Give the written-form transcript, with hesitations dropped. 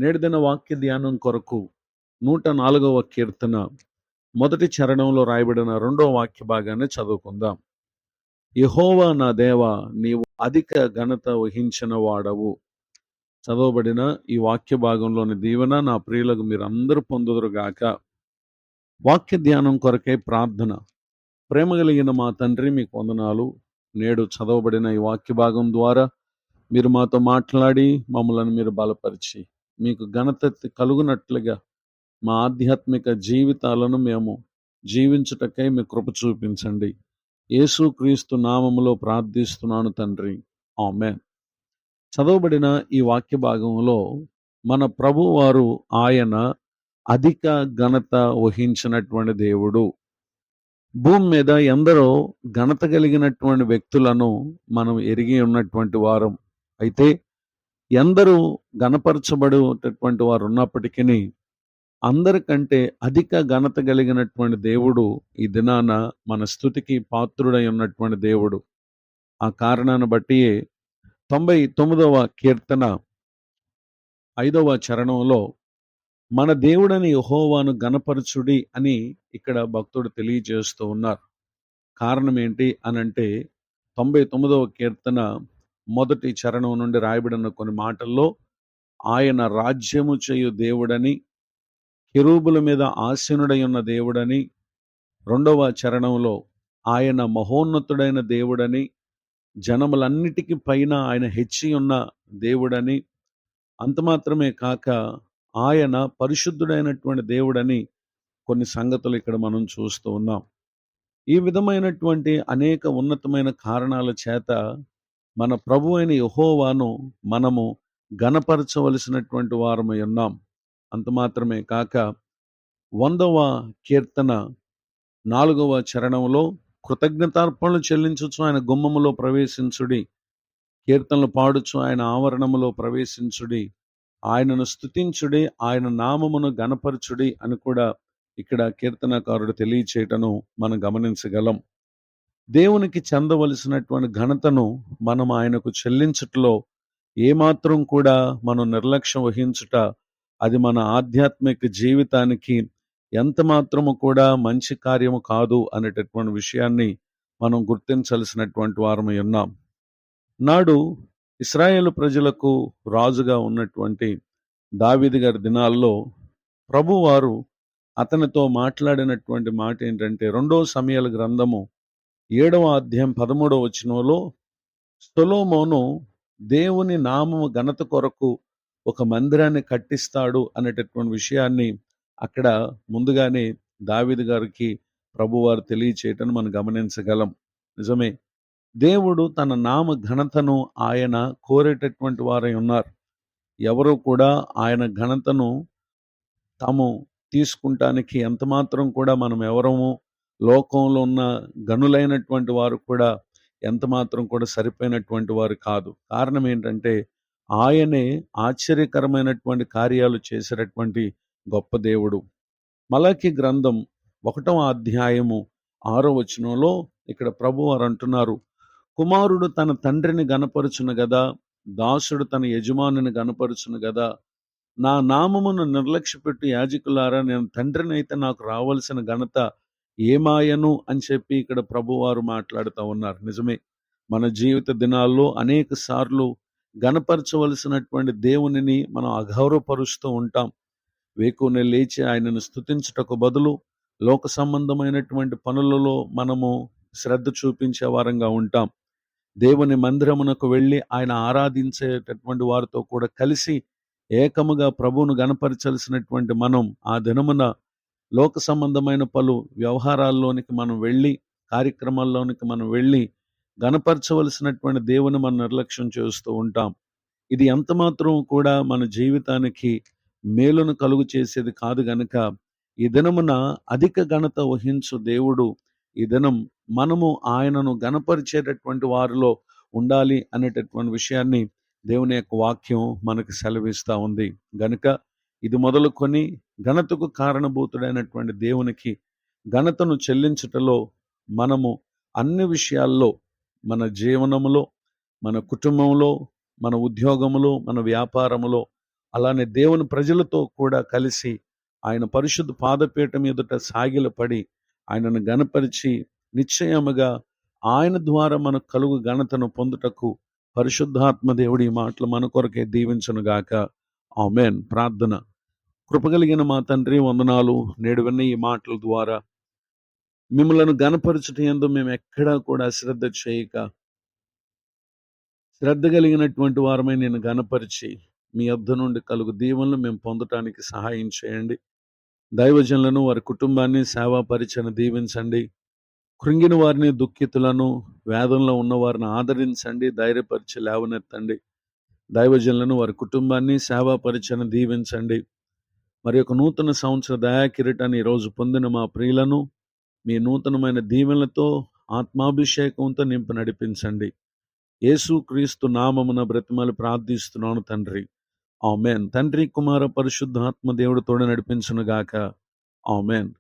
నేటిదిన వాక్య ధ్యానం కొరకు 104వ కీర్తన మొదటి చరణంలో రాయబడిన 2వ వాక్య భాగాన్ని చదువుకుందాం. యెహోవా నా దేవా, నీవు అధిక ఘనత వహించిన వాడవు. చదవబడిన ఈ వాక్య భాగంలోని దీవెన నా ప్రియులకు మీరందరూ పొందుదురుగాక. వాక్య ధ్యానం కొరకై ప్రార్థన. ప్రేమ కలిగిన మా తండ్రి, మీకు వందనాలు. నేడు చదవబడిన ఈ వాక్య భాగం ద్వారా మీరు మాతో మాట్లాడి మమ్మల్ని మీరు బలపరిచి మీకు ఘనత కలుగునట్లుగా మా ఆధ్యాత్మిక జీవితాలను మేము జీవించుటకై మీ కృప చూపించండి. యేసుక్రీస్తు నామములో ప్రార్థిస్తున్నాను తండ్రి, ఆమేన్. చదవబడిన ఈ వాక్య భాగంలో మన ప్రభువారు ఆయన అధిక ఘనత వహించినటువంటి దేవుడు. భూమి మీద ఎందరో ఘనత కలిగినటువంటి వ్యక్తులను మనం ఎరిగి ఉన్నటువంటి వారం. అయితే ఎందరూ ఘనపరచబడేటటువంటి వారు ఉన్నప్పటికీ అందరికంటే అధిక ఘనత కలిగినటువంటి దేవుడు ఈ దినాన మన స్తుతికి పాత్రుడై ఉన్నటువంటి దేవుడు. ఆ కారణాన్ని బట్టి 99వ కీర్తన 5వ చరణంలో మన దేవుడని యెహోవాను ఘనపరచుడి అని ఇక్కడ భక్తుడు తెలియజేస్తూ ఉన్నారు. కారణం ఏంటి అనంటే 99వ కీర్తన మొదటి చరణం నుండి రాయబడిన కొన్ని మాటల్లో ఆయన రాజ్యము చేయు దేవుడని, కెరూబుల మీద ఆసీనుడై ఉన్న దేవుడని, 2వ చరణంలో ఆయన మహోన్నతుడైన దేవుడని, జనములన్నిటికీ పైన ఆయన హెచ్చి ఉన్న దేవుడని, అంత మాత్రమే కాక ఆయన పరిశుద్ధుడైనటువంటి దేవుడని కొన్ని సంగతులు ఇక్కడ మనం చూస్తూ ఉన్నాం. ఈ విధమైనటువంటి అనేక ఉన్నతమైన కారణాల చేత మన ప్రభు అయిన యెహోవాను మనము ఘనపరచవలసినటువంటి వారమై ఉన్నాం. అంత మాత్రమే కాక 100వ కీర్తన 4వ చరణంలో కృతజ్ఞతార్పణలు చెల్లించుచు ఆయన గుమ్మములో ప్రవేశించుడి, కీర్తనలు పాడుచు ఆయన ఆవరణములో ప్రవేశించుడి, ఆయనను స్తుతించుడి, ఆయన నామమును ఘనపరచుడి అని కూడా ఇక్కడ కీర్తనకారుడు తెలియచేయటను మనం గమనించగలం. దేవునికి చెందవలసినటువంటి ఘనతను మనం ఆయనకు చెల్లించుటలో ఏమాత్రం కూడా మనం నిర్లక్ష్యం వహించుట అది మన ఆధ్యాత్మిక జీవితానికి ఎంత మాత్రము కూడా మంచి కార్యము కాదు అనేటటువంటి విషయాన్ని మనం గుర్తించాల్సినటువంటి వారమై ఉన్నాం. నాడు ఇశ్రాయేలు ప్రజలకు రాజుగా ఉన్నటువంటి దావీదు గారి దినాల్లో ప్రభువారు అతనితో మాట్లాడినటువంటి మాట ఏంటంటే 2వ సమూయేలు గ్రంథము 7వ అధ్యాయం 13వ వచనంలో సొలొమోను దేవుని నామము ఘనత కొరకు ఒక మందిరాన్ని కట్టిస్తాడు అనేటటువంటి విషయాన్ని అక్కడ ముందుగానే దావీదు గారికి ప్రభువారు తెలియచేయటను మనం గమనించగలం. నిజమే, దేవుడు తన నామ ఘనతను ఆయన కోరేటటువంటి వారై ఉన్నారు. ఎవరు కూడా ఆయన ఘనతను తాము తీసుకుంటానికి ఎంత మాత్రం కూడా మనం ఎవరము లోకంలో ఉన్న గనులైనటువంటి వారు కూడా ఎంత మాత్రం కూడా సరిపోయినటువంటి వారు కాదు. కారణం ఏంటంటే ఆయనే ఆశ్చర్యకరమైనటువంటి కార్యాలు చేసేటటువంటి గొప్ప దేవుడు. మలాకి గ్రంథం 1వ అధ్యాయము 6వ వచనంలో ఇక్కడ ప్రభువారు అంటున్నారు, కుమారుడు తన తండ్రిని గనపరుచును గదా, దాసుడు తన యజమానిని గనపరుచును గదా, నా నామమును నిర్లక్ష్యపెట్టి యాజకులారా, నేను తండ్రిని అయితే నాకు రావాల్సిన ఘనత ఏమాయను అని చెప్పి ఇక్కడ ప్రభువారు మాట్లాడుతూ ఉన్నారు. నిజమే, మన జీవిత దినాల్లో అనేక సార్లు గణపరచవలసినటువంటి దేవునిని మనం అగౌరవపరుస్తూ ఉంటాం. వేకునే లేచి ఆయనను స్తుతించుటకు బదులు లోక సంబంధమైనటువంటి పనులలో మనము శ్రద్ధ చూపించే వారంగా ఉంటాం. దేవుని మందిరమునకు వెళ్ళి ఆయన ఆరాధించేటటువంటి వారితో కూడా కలిసి ఏకముగా ప్రభువును గణపరచాల్సినటువంటి మనం ఆ దినమున లోక సంబంధమైన పలు వ్యవహారాల్లోనికి మనం వెళ్ళి, కార్యక్రమాల్లోనికి మనం వెళ్ళి గణపరచవలసినటువంటి దేవుని మనం నిర్లక్ష్యం చేస్తూ ఉంటాం. ఇది ఎంత మాత్రం కూడా మన జీవితానికి మేలును కలుగు చేసేది కాదు గనుక ఈ దినమున అధిక ఘనత వహించు దేవుడు ఈ దినం మనము ఆయనను గణపరిచేటటువంటి వారిలో ఉండాలి అనేటటువంటి విషయాన్ని దేవుని యొక్క వాక్యం మనకు సెలవిస్తూ ఉంది. గనుక ఇది మొదలుకొని ఘనతకు కారణభూతుడైనటువంటి దేవునికి ఘనతను చెల్లించుటలో మనము అన్ని విషయాల్లో, మన జీవనములో, మన కుటుంబంలో, మన ఉద్యోగములో, మన వ్యాపారములో, అలానే దేవుని ప్రజలతో కూడా కలిసి ఆయన పరిశుద్ధ పాదపీఠం ఎదుట సాగిలపడి ఆయనను గణపరిచి నిశ్చయముగా ఆయన ద్వారా మనకు కలుగు ఘనతను పొందుటకు పరిశుద్ధాత్మ దేవుడి ఈ మాటలు మన కొరకే దీవించునుగాక. ఆమేన్. ప్రార్థన. కృపగలిగిన మా తండ్రి, వందనాలు. నేడు విన్న ఈ మాటల ద్వారా మిమ్మలను గణపరచుట యందు మేము ఎక్కడా కూడా శ్రద్ధ చేయక, శ్రద్ధ కలిగినటువంటి వారమై నేను గణపరిచి మీ యొద్ద నుండి కలుగు దీవెనలు మేము పొందటానికి సహాయం చేయండి. దైవజనులను, వారి కుటుంబాన్ని, సేవా పరిచయను దీవించండి. కృంగిన వారిని, దుఃఖితులను, వేదంలో ఉన్న వారిని ఆదరించండి, ధైర్యపరిచి లేవనెత్తండి. దైవజనులను, వారి కుటుంబాన్ని, సేవా పరిచయను దీవించండి. మరి యొక్క నూతన సంవత్సర దయాకిరీటాన్ని ఈరోజు పొందిన మా ప్రియులను మీ నూతనమైన దీవెనలతో, ఆత్మాభిషేకంతో నింపి నడిపించండి. యేసు క్రీస్తు నామమున బ్రతిమలు ప్రార్థిస్తున్నాను తండ్రి. ఆమేన్. తండ్రి, కుమార, పరిశుద్ధాత్మ దేవుడు తోడు నడిపించునుగాక. ఆమేన్.